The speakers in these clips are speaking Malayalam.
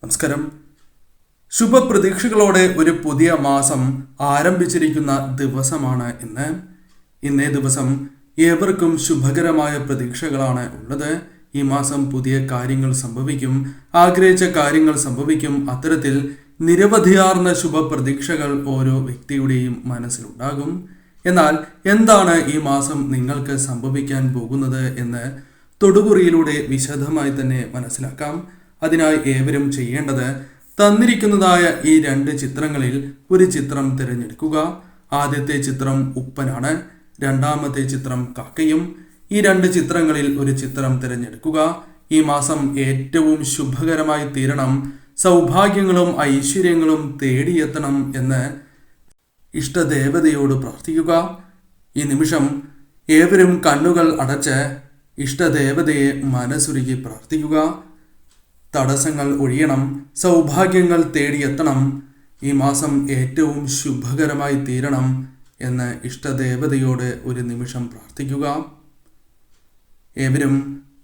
നമസ്കാരം. ശുഭപ്രതീക്ഷകളോടെ ഒരു പുതിയ മാസം ആരംഭിച്ചിരിക്കുന്ന ദിവസമാണ് ഇന്ന്. ഇന്നേ ദിവസം ഏവർക്കും ശുഭകരമായ പ്രതീക്ഷകളാണ് ഉള്ളത്. ഈ മാസം പുതിയ കാര്യങ്ങൾ സംഭവിക്കും, ആഗ്രഹിച്ച കാര്യങ്ങൾ സംഭവിക്കും. അത്തരത്തിൽ നിരവധിയാർന്ന ശുഭപ്രതീക്ഷകൾ ഓരോ വ്യക്തിയുടെയും മനസ്സിലുണ്ടാകും. എന്നാൽ എന്താണ് ഈ മാസം നിങ്ങൾക്ക് സംഭവിക്കാൻ പോകുന്നത് എന്ന് തൊടുകുറിയിലൂടെ വിശദമായി തന്നെ മനസ്സിലാക്കാം. അതിനായി ഏവരും ചെയ്യേണ്ടത് തന്നിരിക്കുന്നതായ ഈ 2 ചിത്രങ്ങളിൽ ഒരു ചിത്രം തിരഞ്ഞെടുക്കുക. ആദ്യത്തെ ചിത്രം ഉപ്പനാണ്, രണ്ടാമത്തെ ചിത്രം കാക്കയും. ഈ 2 ചിത്രങ്ങളിൽ ഒരു ചിത്രം തിരഞ്ഞെടുക്കുക. ഈ മാസം ഏറ്റവും ശുഭകരമായി തീരണം, സൗഭാഗ്യങ്ങളും ഐശ്വര്യങ്ങളും തേടിയെത്തണം എന്ന് ഇഷ്ടദേവതയോട് പ്രാർത്ഥിക്കുക. ഈ നിമിഷം ഏവരും കണ്ണുകൾ അടച്ച് ഇഷ്ടദേവതയെ മനസ്സുരുകി പ്രാർത്ഥിക്കുക. തടസ്സങ്ങൾ ഒഴിയണം, സൗഭാഗ്യങ്ങൾ തേടിയെത്തണം, ഈ മാസം ഏറ്റവും ശുഭകരമായി തീരണം എന്ന് ഇഷ്ടദേവതയോട് ഒരു നിമിഷം പ്രാർത്ഥിക്കുക. ഏവരും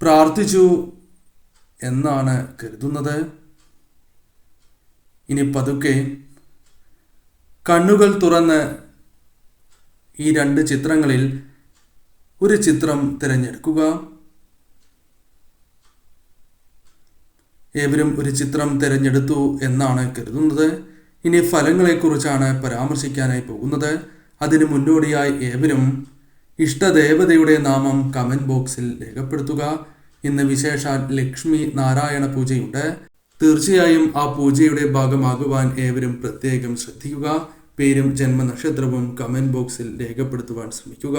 പ്രാർത്ഥിച്ചു എന്നാണ് കരുതുന്നത്. ഇനി പതുക്കെ കണ്ണുകൾ തുറന്ന് ഈ 2 ചിത്രങ്ങളിൽ ഒരു ചിത്രം തിരഞ്ഞെടുക്കുക. ഏവരും ഒരു ചിത്രം തിരഞ്ഞെടുത്തു എന്നാണ് കരുതുന്നത്. ഇനി ഫലങ്ങളെക്കുറിച്ചാണ് പരാമർശിക്കാനായി പോകുന്നത്. അതിന് മുന്നോടിയായി ഏവരും ഇഷ്ടദേവതയുടെ നാമം കമന്റ് ബോക്സിൽ രേഖപ്പെടുത്തുക. ഇന്ന് വിശേഷാൽ ലക്ഷ്മി നാരായണ പൂജയുണ്ട്. തീർച്ചയായും ആ പൂജയുടെ ഭാഗമാകുവാൻ ഏവരും പ്രത്യേകം ശ്രദ്ധിക്കുക. പേരും ജന്മനക്ഷത്രവും കമന്റ് ബോക്സിൽ രേഖപ്പെടുത്തുവാൻ ശ്രമിക്കുക.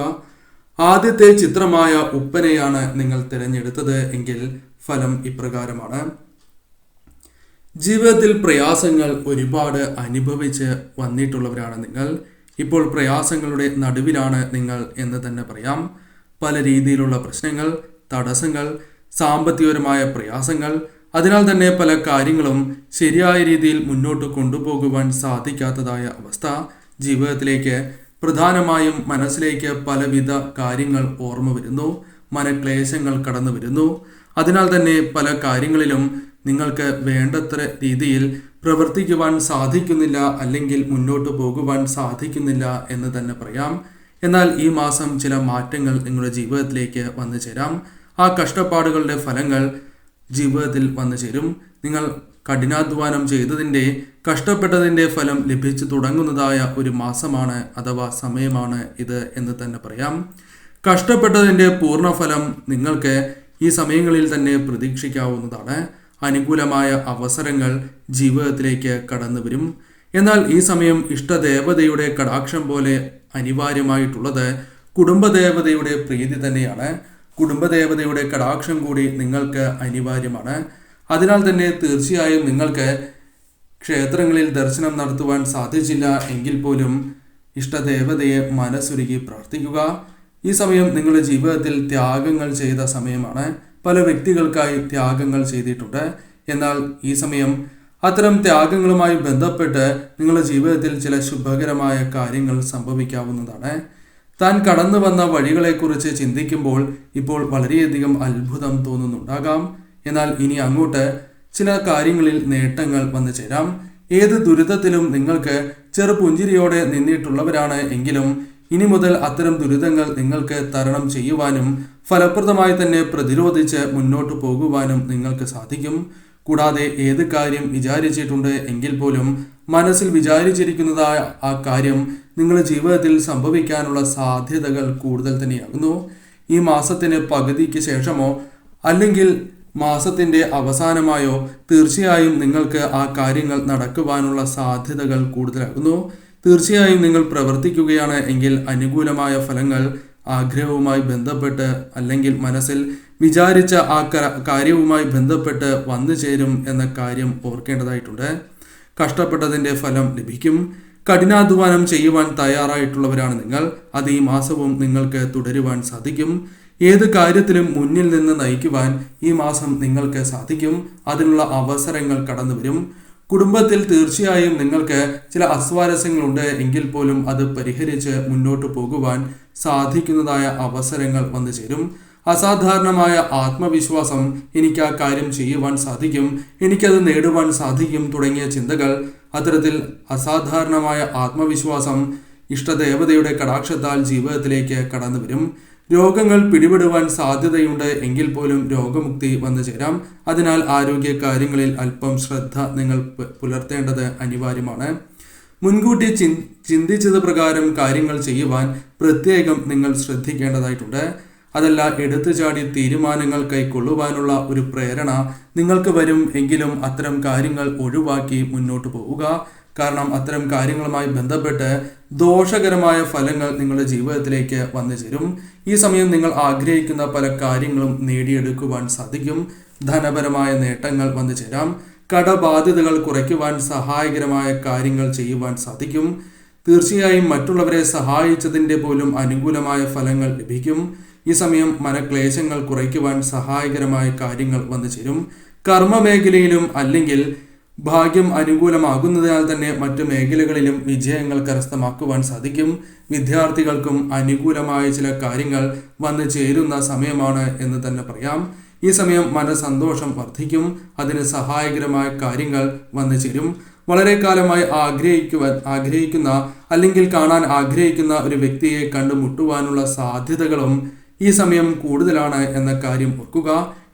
ആദ്യത്തെ ചിത്രമായ ഉപ്പനെയാണ് നിങ്ങൾ തിരഞ്ഞെടുത്തത് എങ്കിൽ ഫലം ഇപ്രകാരമാണ്. ജീവിതത്തിൽ പ്രയാസങ്ങൾ ഒരുപാട് അനുഭവിച്ച് വന്നിട്ടുള്ളവരാണ് നിങ്ങൾ. ഇപ്പോൾ പ്രയാസങ്ങളുടെ നടുവിലാണ് നിങ്ങൾ എന്ന് തന്നെ പറയാം. പല രീതിയിലുള്ള പ്രശ്നങ്ങൾ, തടസ്സങ്ങൾ, സാമ്പത്തികപരമായ പ്രയാസങ്ങൾ, അതിനാൽ തന്നെ പല കാര്യങ്ങളും ശരിയായ രീതിയിൽ മുന്നോട്ട് കൊണ്ടുപോകുവാൻ സാധിക്കാത്തതായ അവസ്ഥ. ജീവിതത്തിലേക്ക് പ്രധാനമായും മനസ്സിലേക്ക് പലവിധ കാര്യങ്ങൾ ഓർമ്മ വരുന്നു, മനക്ലേശങ്ങൾ കടന്നു വരുന്നു. അതിനാൽ തന്നെ പല കാര്യങ്ങളിലും നിങ്ങൾക്ക് വേണ്ടത്ര രീതിയിൽ പ്രവർത്തിക്കുവാൻ സാധിക്കുന്നില്ല, അല്ലെങ്കിൽ മുന്നോട്ട് പോകുവാൻ സാധിക്കുന്നില്ല എന്ന് തന്നെ പറയാം. എന്നാൽ ഈ മാസം ചില മാറ്റങ്ങൾ നിങ്ങളുടെ ജീവിതത്തിലേക്ക് വന്നു ചേരാം. ആ കഷ്ടപ്പാടുകളുടെ ഫലങ്ങൾ ജീവിതത്തിൽ വന്നു ചേരും. നിങ്ങൾ കഠിനാധ്വാനം ചെയ്തതിൻ്റെ, കഷ്ടപ്പെട്ടതിൻ്റെ ഫലം ലഭിച്ചു തുടങ്ങുന്നതായ ഒരു മാസമാണ് അഥവാ സമയമാണ് ഇത് എന്ന് തന്നെ പറയാം. കഷ്ടപ്പെട്ടതിൻ്റെ പൂർണ്ണഫലം നിങ്ങൾക്ക് ഈ സമയങ്ങളിൽ തന്നെ പ്രതീക്ഷിക്കാവുന്നതാണ്. അനുകൂലമായ അവസരങ്ങൾ ജീവിതത്തിലേക്ക് കടന്നു വരും. എന്നാൽ ഈ സമയം ഇഷ്ടദേവതയുടെ കടാക്ഷം പോലെ അനിവാര്യമായിട്ടുള്ളത് കുടുംബദേവതയുടെ പ്രീതി തന്നെയാണ്. കുടുംബദേവതയുടെ കടാക്ഷം കൂടി നിങ്ങൾക്ക് അനിവാര്യമാണ്. അതിനാൽ തന്നെ തീർച്ചയായും നിങ്ങൾക്ക് ക്ഷേത്രങ്ങളിൽ ദർശനം നടത്തുവാൻ സാധിച്ചില്ല എങ്കിൽ പോലും ഇഷ്ടദേവതയെ മനസ്സുരുകി പ്രാർത്ഥിക്കുക. ഈ സമയം നിങ്ങളുടെ ജീവിതത്തിൽ ത്യാഗങ്ങൾ ചെയ്ത സമയമാണ്. പല വ്യക്തികൾക്കായി ത്യാഗങ്ങൾ ചെയ്തിട്ടുണ്ട്. എന്നാൽ ഈ സമയം അത്തരം ത്യാഗങ്ങളുമായി ബന്ധപ്പെട്ട് നിങ്ങളുടെ ജീവിതത്തിൽ ചില ശുഭകരമായ കാര്യങ്ങൾ സംഭവിക്കാവുന്നതാണ്. താൻ കടന്നു വന്ന വഴികളെക്കുറിച്ച് ചിന്തിക്കുമ്പോൾ ഇപ്പോൾ വളരെയധികം അത്ഭുതം തോന്നുന്നുണ്ടാകാം. എന്നാൽ ഇനി അങ്ങോട്ട് ചില കാര്യങ്ങളിൽ നേട്ടങ്ങൾ വന്നു ചേരാം. ഏത് ദുരിതത്തിലും നിങ്ങൾക്ക് ചെറുപുഞ്ചിരിയോടെ നിന്നിട്ടുള്ളവരാണ് എങ്കിലും ഇനി മുതൽ അത്തരം ദുരിതങ്ങൾ നിങ്ങൾക്ക് തരണം ചെയ്യുവാനും ഫലപ്രദമായി തന്നെ പ്രതിരോധിച്ച് മുന്നോട്ട് പോകുവാനും നിങ്ങൾക്ക് സാധിക്കും. കൂടാതെ ഏത് കാര്യം വിചാരിച്ചിട്ടുണ്ട് എങ്കിൽ പോലും മനസ്സിൽ വിചാരിച്ചിരിക്കുന്നതായ ആ കാര്യം നിങ്ങളുടെ ജീവിതത്തിൽ സംഭവിക്കാനുള്ള സാധ്യതകൾ കൂടുതൽ തന്നെയാകുന്നു. ഈ മാസത്തിന് പകുതിക്ക് ശേഷമോ അല്ലെങ്കിൽ മാസത്തിൻ്റെ അവസാനമായോ തീർച്ചയായും നിങ്ങൾക്ക് ആ കാര്യങ്ങൾ നടക്കുവാനുള്ള സാധ്യതകൾ കൂടുതലാകുന്നു. തീർച്ചയായും നിങ്ങൾ പ്രവർത്തിക്കുകയാണ് എങ്കിൽ അനുകൂലമായ ഫലങ്ങൾ ആഗ്രഹവുമായി ബന്ധപ്പെട്ട് അല്ലെങ്കിൽ മനസ്സിൽ വിചാരിച്ച ആ കാര്യവുമായി ബന്ധപ്പെട്ട് വന്നു ചേരും എന്ന കാര്യം ഓർക്കേണ്ടതായിട്ടുണ്ട്. കഷ്ടപ്പെട്ടതിൻ്റെ ഫലം ലഭിക്കും. കഠിനാധ്വാനം ചെയ്യുവാൻ തയ്യാറായിട്ടുള്ളവരാണ് നിങ്ങൾ. അത് ഈ മാസവും നിങ്ങൾക്ക് തുടരുവാൻ സാധിക്കും. ഏത് കാര്യത്തിലും മുന്നിൽ നിന്ന് നയിക്കുവാൻ ഈ മാസം നിങ്ങൾക്ക് സാധിക്കും. അതിനുള്ള അവസരങ്ങൾ കടന്നു വരും. കുടുംബത്തിൽ തീർച്ചയായും നിങ്ങൾക്ക് ചില അസ്വാരസ്യങ്ങളുണ്ട് എങ്കിൽ പോലും അത് പരിഹരിച്ച് മുന്നോട്ട് പോകുവാൻ സാധിക്കുന്നതായ അവസരങ്ങൾ വന്നു ചേരും. അസാധാരണമായ ആത്മവിശ്വാസം, എനിക്ക് ആ കാര്യം ചെയ്യുവാൻ സാധിക്കും, എനിക്കത് നേടുവാൻ സാധിക്കും തുടങ്ങിയ ചിന്തകൾ, അത്തരത്തിൽ അസാധാരണമായ ആത്മവിശ്വാസം ഇഷ്ടദേവതയുടെ കടാക്ഷത്താൽ ജീവിതത്തിലേക്ക് കടന്നു വരും. രോഗങ്ങൾ പിടിപെടുവാൻ സാധ്യതയുണ്ട് എങ്കിൽ പോലും രോഗമുക്തി വന്നു ചേരാം. അതിനാൽ ആരോഗ്യ കാര്യങ്ങളിൽ അല്പം ശ്രദ്ധ നിങ്ങൾ പുലർത്തേണ്ടത് അനിവാര്യമാണ്. മുൻകൂട്ടി ചിന്തിച്ചത് പ്രകാരം കാര്യങ്ങൾ ചെയ്യുവാൻ പ്രത്യേകം നിങ്ങൾ ശ്രദ്ധിക്കേണ്ടതായിട്ടുണ്ട്. അതല്ല, എടുത്തുചാടി തീരുമാനങ്ങൾ കൈക്കൊള്ളുവാനുള്ള ഒരു പ്രേരണ നിങ്ങൾക്ക് വരും. എങ്കിലും അത്തരം കാര്യങ്ങൾ ഒഴിവാക്കി മുന്നോട്ട് പോവുക. കാരണം അത്തരം കാര്യങ്ങളുമായി ബന്ധപ്പെട്ട് ദോഷകരമായ ഫലങ്ങൾ നിങ്ങളുടെ ജീവിതത്തിലേക്ക് വന്നു ചേരും. ഈ സമയം നിങ്ങൾ ആഗ്രഹിക്കുന്ന പല കാര്യങ്ങളും നേടിയെടുക്കുവാൻ സാധിക്കും. ധനപരമായ നേട്ടങ്ങൾ വന്നു ചേരാം. കടബാധ്യതകൾ കുറയ്ക്കുവാൻ സഹായകരമായ കാര്യങ്ങൾ ചെയ്യുവാൻ സാധിക്കും. തീർച്ചയായും മറ്റുള്ളവരെ സഹായിച്ചതിൻ്റെ പോലും അനുകൂലമായ ഫലങ്ങൾ ലഭിക്കും. ഈ സമയം മനക്ലേശങ്ങൾ കുറയ്ക്കുവാൻ സഹായകരമായ കാര്യങ്ങൾ വന്നു ചേരും. കർമ്മ മേഖലയിലും അല്ലെങ്കിൽ ഭാഗ്യം അനുകൂലമാകുന്നതിനാൽ തന്നെ മറ്റു മേഖലകളിലും വിജയങ്ങൾ കരസ്ഥമാക്കുവാൻ സാധിക്കും. വിദ്യാർത്ഥികൾക്കും അനുകൂലമായ ചില കാര്യങ്ങൾ വന്നു ചേരുന്ന സമയമാണ് എന്ന് തന്നെ പറയാം. ഈ സമയം മനസന്തോഷം വർദ്ധിക്കും. അതിന് സഹായകരമായ കാര്യങ്ങൾ വന്നു ചേരും. വളരെ കാലമായി ആഗ്രഹിക്കുന്ന അല്ലെങ്കിൽ കാണാൻ ആഗ്രഹിക്കുന്ന ഒരു വ്യക്തിയെ കണ്ടുമുട്ടുവാനുള്ള സാധ്യതകളും ഈ സമയം കൂടുതലാണ് എന്ന കാര്യം ഓർക്കുക.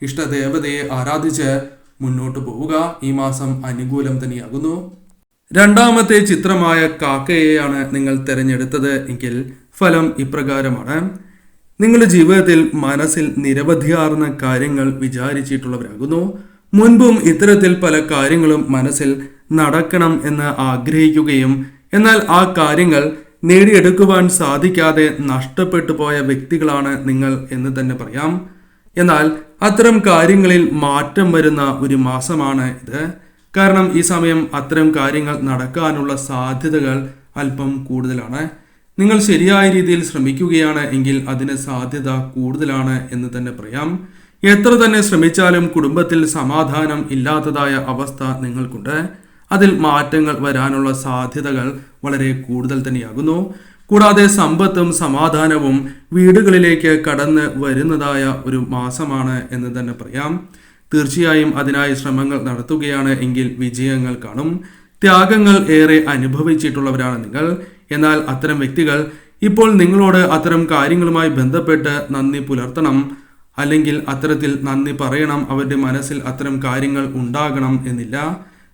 ഇഷ്ടദേവതയെ ആരാധിച്ച് മുന്നോട്ട് പോവുക. ഈ മാസം അനുകൂലം തന്നെയാകുന്നു. രണ്ടാമത്തെ ചിത്രമായ കാക്കയെയാണ് നിങ്ങൾ തിരഞ്ഞെടുത്തത് എങ്കിൽ ഫലം ഇപ്രകാരമാണ്. നിങ്ങളുടെ ജീവിതത്തിൽ മനസ്സിൽ നിരവധിയാർന്ന കാര്യങ്ങൾ വിചാരിച്ചിട്ടുള്ളവരാകുന്നു. മുൻപും ഇത്തരത്തിൽ പല കാര്യങ്ങളും മനസ്സിൽ നടക്കണം എന്ന് ആഗ്രഹിക്കുകയും എന്നാൽ ആ കാര്യങ്ങൾ നേടിയെടുക്കുവാൻ സാധിക്കാതെ നഷ്ടപ്പെട്ടു പോയ വ്യക്തികളാണ് നിങ്ങൾ എന്ന് തന്നെ പറയാം. എന്നാൽ അത്തരം കാര്യങ്ങളിൽ മാറ്റം വരുന്ന ഒരു മാസമാണ് ഇത്. കാരണം ഈ സമയം അത്തരം കാര്യങ്ങൾ നടക്കാനുള്ള സാധ്യതകൾ അല്പം കൂടുതലാണ്. നിങ്ങൾ ശരിയായ രീതിയിൽ ശ്രമിക്കുകയാണ് എങ്കിൽ അതിന് സാധ്യത കൂടുതലാണ് എന്ന് തന്നെ പറയാം. എത്ര തന്നെ ശ്രമിച്ചാലും കുടുംബത്തിൽ സമാധാനം ഇല്ലാത്തതായ അവസ്ഥ നിങ്ങൾക്കുണ്ട്. അതിൽ മാറ്റങ്ങൾ വരാനുള്ള സാധ്യതകൾ വളരെ കൂടുതൽ തന്നെയാകുന്നു. കൂടാതെ സമ്പത്തും സമാധാനവും വീടുകളിലേക്ക് കടന്ന് വരുന്നതായ ഒരു മാസമാണ് എന്ന് തന്നെ പറയാം. തീർച്ചയായും അതിനായി ശ്രമങ്ങൾ നടത്തുകയാണ് എങ്കിൽ വിജയങ്ങൾ കാണും. ത്യാഗങ്ങൾ ഏറെ അനുഭവിച്ചിട്ടുള്ളവരാണ് നിങ്ങൾ. എന്നാൽ അത്തരം വ്യക്തികൾ ഇപ്പോൾ നിങ്ങളോട് അത്തരം കാര്യങ്ങളുമായി ബന്ധപ്പെട്ട് നന്ദി പുലർത്തണം, അല്ലെങ്കിൽ അത്തരത്തിൽ നന്ദി പറയണം. അവരുടെ മനസ്സിൽ അത്തരം കാര്യങ്ങൾ ഉണ്ടാകണം എന്നില്ല.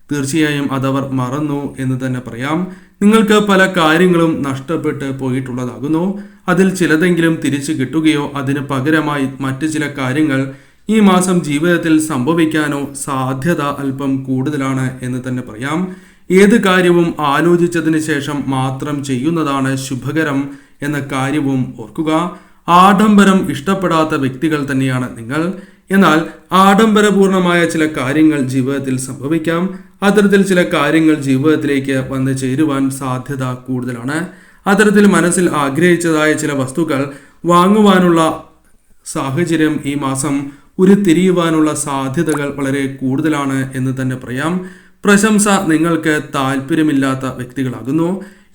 തീർച്ചയായും അതവർ മറന്നു എന്ന് തന്നെ പറയാം. നിങ്ങൾക്ക് പല കാര്യങ്ങളും നഷ്ടപ്പെട്ട് പോയിട്ടുള്ളതാകുന്നു. അതിൽ ചിലതെങ്കിലും തിരിച്ചു കിട്ടുകയോ അതിന് പകരമായി മറ്റു ചില കാര്യങ്ങൾ ഈ മാസം ജീവിതത്തിൽ സംഭവിക്കാനോ സാധ്യത അല്പം കൂടുതലാണ് എന്ന് തന്നെ പറയാം. ഏത് കാര്യവും ആലോചിച്ചതിന് ശേഷം മാത്രം ചെയ്യുന്നതാണ് ശുഭകരം എന്ന കാര്യവും ഓർക്കുക. ആഡംബരം ഇഷ്ടപ്പെടാത്ത വ്യക്തികൾ തന്നെയാണ് നിങ്ങൾ. എന്നാൽ ആഡംബരപൂർണമായ ചില കാര്യങ്ങൾ ജീവിതത്തിൽ സംഭവിക്കാം. അത്തരത്തിൽ ചില കാര്യങ്ങൾ ജീവിതത്തിലേക്ക് വന്നു ചേരുവാൻ സാധ്യത കൂടുതലാണ്. അത്തരത്തിൽ മനസ്സിൽ ആഗ്രഹിച്ചതായ ചില വസ്തുക്കൾ വാങ്ങുവാനുള്ള സാഹചര്യം ഈ മാസം ഉരുത്തിരിയുവാനുള്ള സാധ്യതകൾ വളരെ കൂടുതലാണ് എന്ന് തന്നെ പറയാം. പ്രശംസ നിങ്ങൾക്ക് താല്പര്യമില്ലാത്ത വ്യക്തികളാകുന്നു.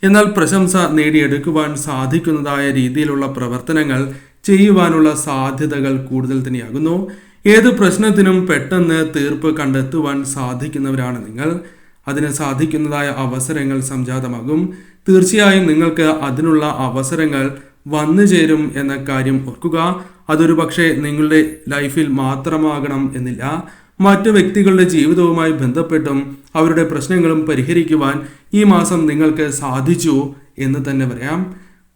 എന്നാൽ പ്രശംസ നേടിയെടുക്കുവാൻ സാധിക്കുന്നതായ രീതിയിലുള്ള പ്രവർത്തനങ്ങൾ ചെയ്യുവാനുള്ള സാധ്യതകൾ കൂടുതൽ തന്നെയാകുന്നു. ഏത് പ്രശ്നത്തിനും പെട്ടെന്ന് തീർപ്പ് കണ്ടെത്തുവാൻ സാധിക്കുന്നവരാണ് നിങ്ങൾ. അതിന് സാധിക്കുന്നതായ അവസരങ്ങൾ സംജാതമാകും. തീർച്ചയായും നിങ്ങൾക്ക് അതിനുള്ള അവസരങ്ങൾ വന്നു ചേരും എന്ന കാര്യം ഓർക്കുക. അതൊരു പക്ഷേ നിങ്ങളുടെ ലൈഫിൽ മാത്രമാകണം എന്നില്ല. മറ്റു വ്യക്തികളുടെ ജീവിതവുമായി ബന്ധപ്പെട്ടും അവരുടെ പ്രശ്നങ്ങളും പരിഹരിക്കുവാൻ ഈ മാസം നിങ്ങൾക്ക് സാധിച്ചു എന്ന് തന്നെ പറയാം.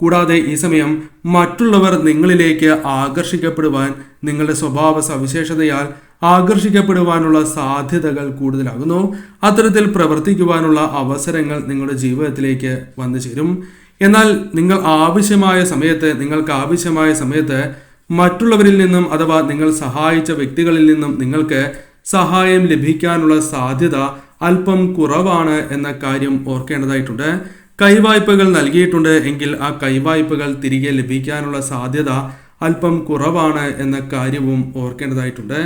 കൂടാതെ ഈ സമയം മറ്റുള്ളവർ നിങ്ങളിലേക്ക് ആകർഷിക്കപ്പെടുവാൻ, നിങ്ങളുടെ സ്വഭാവ സവിശേഷതയാൽ ആകർഷിക്കപ്പെടുവാനുള്ള സാധ്യതകൾ കൂടുതലാകുന്നു. അത്തരത്തിൽ പ്രവർത്തിക്കുവാനുള്ള അവസരങ്ങൾ നിങ്ങളുടെ ജീവിതത്തിലേക്ക് വന്നു ചേരും. എന്നാൽ നിങ്ങൾക്ക് ആവശ്യമായ സമയത്ത് മറ്റുള്ളവരിൽ നിന്നും അഥവാ നിങ്ങൾ സഹായിച്ച വ്യക്തികളിൽ നിന്നും നിങ്ങൾക്ക് സഹായം ലഭിക്കാനുള്ള സാധ്യത അല്പം കുറവാണ് എന്ന കാര്യം ഓർക്കേണ്ടതായിട്ടുണ്ട്. കൈവായ്പകൾ നൽകിയിട്ടുണ്ട് എങ്കിൽ ആ കൈവായ്പകൾ തിരികെ ലഭിക്കാനുള്ള സാധ്യത അല്പം കുറവാണ് എന്ന കാര്യവും ഓർക്കേണ്ടതായിട്ടുണ്ട്.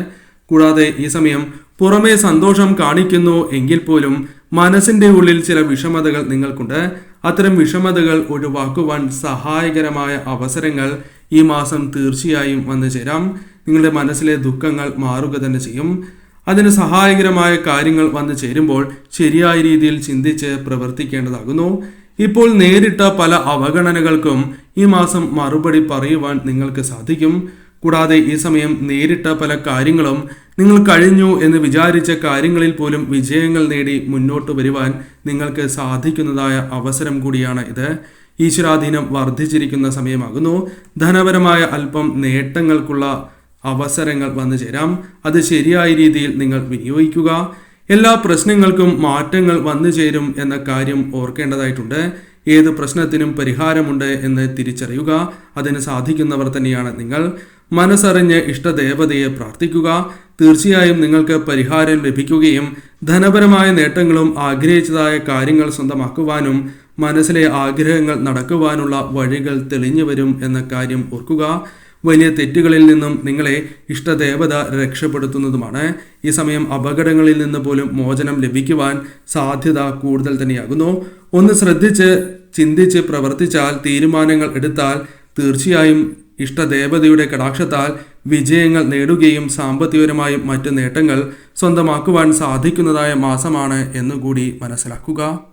കൂടാതെ ഈ സമയം പുറമേ സന്തോഷം കാണിക്കുന്നു എങ്കിൽ പോലും മനസ്സിൻ്റെ ഉള്ളിൽ ചില വിഷമതകൾ നിങ്ങൾക്കുണ്ട്. അത്തരം വിഷമതകൾ ഒഴിവാക്കുവാൻ സഹായകരമായ അവസരങ്ങൾ ഈ മാസം തീർച്ചയായും വന്നു ചേരാം. നിങ്ങളുടെ മനസ്സിലെ ദുഃഖങ്ങൾ മാറുക തന്നെ ചെയ്യും. അതിന് സഹായകരമായ കാര്യങ്ങൾ വന്നു ചേരുമ്പോൾ ശരിയായ രീതിയിൽ ചിന്തിച്ച് പ്രവർത്തിക്കേണ്ടതാകുന്നു. ഇപ്പോൾ നേരിട്ട പല അവഗണനകൾക്കും ഈ മാസം മറുപടി പറയുവാൻ നിങ്ങൾക്ക് സാധിക്കും. കൂടാതെ ഈ സമയം നേരിട്ട പല കാര്യങ്ങളും നിങ്ങൾ കഴിഞ്ഞു എന്ന് വിചാരിച്ച കാര്യങ്ങളിൽ പോലും വിജയങ്ങൾ നേടി മുന്നോട്ട് വരുവാൻ നിങ്ങൾക്ക് സാധിക്കുന്നതായ അവസരം കൂടിയാണ് ഇത്. ഈശ്വരാധീനം വർദ്ധിച്ചിരിക്കുന്ന സമയമാകുന്നു. ധനപരമായ അല്പം നേട്ടങ്ങൾക്കുള്ള അവസരങ്ങൾ വന്നു ചേരാം. അത് ശരിയായ രീതിയിൽ നിങ്ങൾ വിനിയോഗിക്കുക. എല്ലാ പ്രശ്നങ്ങൾക്കും മാറ്റങ്ങൾ വന്നു ചേരും എന്ന കാര്യം ഓർക്കേണ്ടതായിട്ടുണ്ട്. ഏത് പ്രശ്നത്തിനും പരിഹാരമുണ്ട് എന്ന് തിരിച്ചറിയുക. അതിന് സാധിക്കുന്നവർ തന്നെയാണ് നിങ്ങൾ. മനസ്സറിഞ്ഞ് ഇഷ്ടദേവതയെ പ്രാർത്ഥിക്കുക. തീർച്ചയായും നിങ്ങൾക്ക് പരിഹാരം ലഭിക്കുകയും ധനപരമായ നേട്ടങ്ങളും ആഗ്രഹിച്ചതായ കാര്യങ്ങൾ സ്വന്തമാക്കുവാനും മനസ്സിലെ ആഗ്രഹങ്ങൾ നടക്കുവാനുള്ള വഴികൾ തെളിഞ്ഞു വരും എന്ന കാര്യം ഓർക്കുക. വലിയ തെറ്റുകളിൽ നിന്നും നിങ്ങളെ ഇഷ്ടദേവത രക്ഷപ്പെടുത്തുന്നതുമാണ്. ഈ സമയം അപകടങ്ങളിൽ നിന്ന് പോലും മോചനം ലഭിക്കുവാൻ സാധ്യത കൂടുതൽ തന്നെയാകുന്നു. ഒന്ന് ശ്രദ്ധിച്ച് ചിന്തിച്ച് പ്രവർത്തിച്ചാൽ, തീരുമാനങ്ങൾ എടുത്താൽ തീർച്ചയായും ഇഷ്ടദേവതയുടെ കടാക്ഷത്താൽ വിജയങ്ങൾ നേടുകയും സാമ്പത്തികപരമായും മറ്റു നേട്ടങ്ങൾ സ്വന്തമാക്കുവാൻ സാധിക്കുന്നതായ മാസമാണ് എന്നുകൂടി മനസ്സിലാക്കുക.